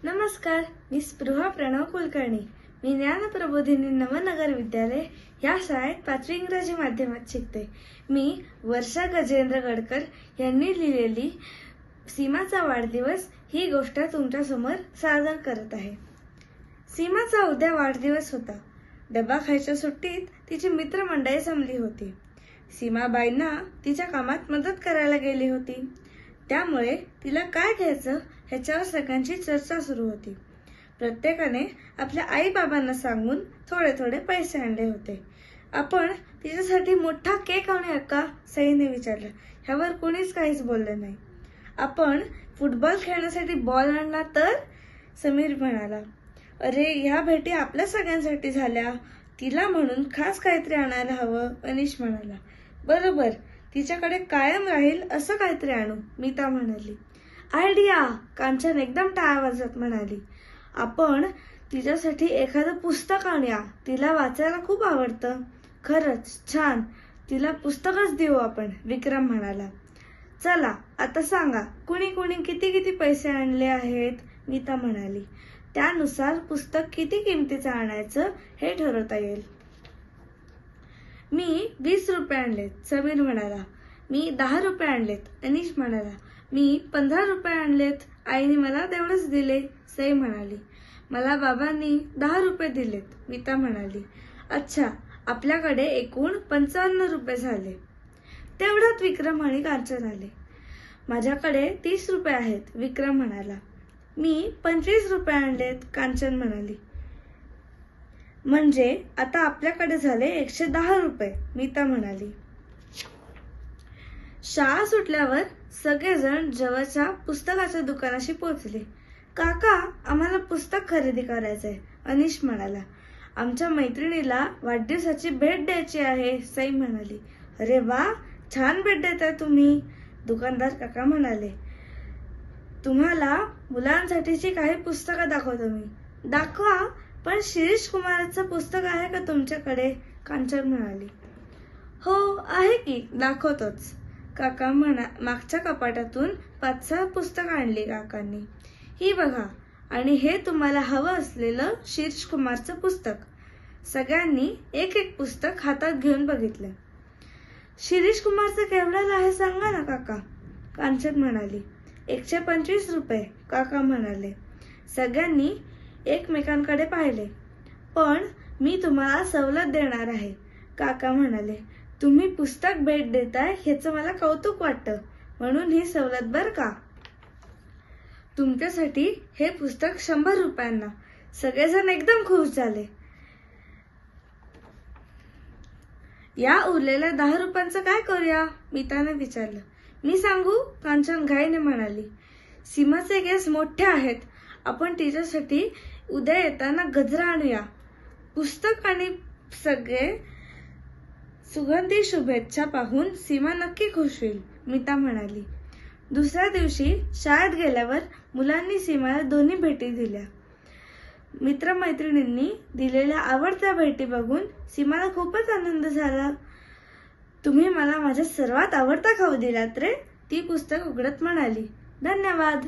नमस्कार, मी स्पृहा प्रणव कुलकर्णी. मी ज्ञानप्रबोधिनी नवनगर विद्यालय या शाळेत 5वी इंग्रजी माध्यमात शिकते. मी वर्षा गजेंद्र गडकर यांनी लिहिलेली सीमाचा वाढदिवस ही गोष्ट तुमच्या समोर सादर करत आहे. सीमाचा उद्या वाढदिवस होता. डबा खायच्या सुट्टीत तिची मित्रमंडळी जमली होती. सीमाबाईंना तिच्या कामात मदत करायला गेली होती. त्यामुळे तिला काय घ्यायचं ह्याच्यावर सगळ्यांची चर्चा सुरू होती. प्रत्येकाने आपल्या आई बाबांना सांगून थोडे थोडे पैसे आणले होते. आपण तिच्यासाठी मोठा केक आणूया का, सईने विचारलं. ह्यावर कोणीच काहीच बोलले नाही. आपण फुटबॉल खेळण्यासाठी बॉल आणला तर, समीर म्हणाला. अरे, ह्या भेटी आपल्या सगळ्यांसाठी झाल्या, तिला म्हणून खास काहीतरी आणायला हवं, अनिश म्हणाला. बरोबर, तिच्याकडे कायम राहील असं काहीतरी आणू, मीता म्हणाली. आयडिया, कांचन एकदम टाळ्या वाजवत म्हणाली. आपण तिच्यासाठी एखादं पुस्तक आणूया, तिला वाचायला खूप आवडतं. खरंच छान, तिला पुस्तकच देऊ आपण, विक्रम म्हणाला. चला आता सांगा, कुणी कुणी किती किती पैसे आणले आहेत, मीता म्हणाली. त्यानुसार पुस्तक किती किमतीचं आणायचं हे ठरवता येईल. मी 20 रुपये आणलेत, समीर म्हणाला. मी 10 रुपये आणलेत, अनिश म्हणाला. मी 15 रुपये आणलेत, आईने मला तेवढेच दिले, सई म्हणाली. मला बाबांनी 10 रुपये दिलेत, मीता म्हणाली. अच्छा, आपल्याकडे एकूण 55 रुपये झाले. तेवढ्यात विक्रम आणि कांचन आले. माझ्याकडे 30 रुपये आहेत, विक्रम म्हणाला. मी 25 रुपये आणलेत, कांचन म्हणाली. म्हणजे आता आपल्याकडे झाले 110 रुपये, मीता म्हणाली. शाळा सुटल्यावर सगळेजण जवळच्या पुस्तकाच्या दुकानाशी पोहोचले. काका, आम्हाला पुस्तक खरेदी करायचंय, अनिश म्हणाला. आमच्या मैत्रिणीला वाढदिवसाची भेट द्यायची आहे, सई म्हणाली. अरे वा, छान भेट देताय तुम्ही, दुकानदार काका म्हणाले. तुम्हाला मुलांसाठीची काही पुस्तकं दाखवतो मी. दाखवा, पण शिरीष कुमाराचं पुस्तक आहे का तुमच्याकडे, कांचन म्हणाली. हो आहे की, दाखवतोच, काका मागच्या कपाटातून 5-6 पुस्तक आणली काकांनी. ही बघा, आणि हे तुम्हाला हवं असलेलं शिरीष कुमारचं पुस्तक. सगळ्यांनी एक एक पुस्तक हातात घेऊन बघितलं. शिरीष कुमारचं केवढ्याला आहे सांगा ना काका, कांचन म्हणाली. 125 रुपये, काका म्हणाले. सगळ्यांनी एकमेकांकडे पाहिले. पण मी तुम्हाला सवलत देणार आहे, काका म्हणाले. तुम्ही पुस्तक भेट देताय ह्याचं मला कौतुक वाटतं, म्हणून ही सवलत बर का. तुमच्यासाठी हे पुस्तक 100 रुपयांना. सगळेजण एकदम खुश झाले. या उरलेल्या 10 रुपयांचं काय करूया, मीताने विचारलं. मी सांगू, कांचन घाईने म्हणाली. सीमाचे केस मोठे आहेत, आपण तिच्यासाठी उद्या येताना गजरा आणूया. पुस्तक आणि सगळे सुगंधी शुभेच्छा पाहून सीमा नक्की खुश होईल, मीता म्हणाली. दुसऱ्या दिवशी शाळेत गेल्यावर मुलांनी सीमाला दोन्ही भेटी दिल्या. मित्रमैत्रिणींनी दिलेल्या आवडत्या भेटी बघून सीमाला खूपच आनंद झाला. तुम्ही मला माझ्या सर्वात आवडता खाऊ दिलात रे, ती पुस्तक उघडत म्हणाली. धन्यवाद.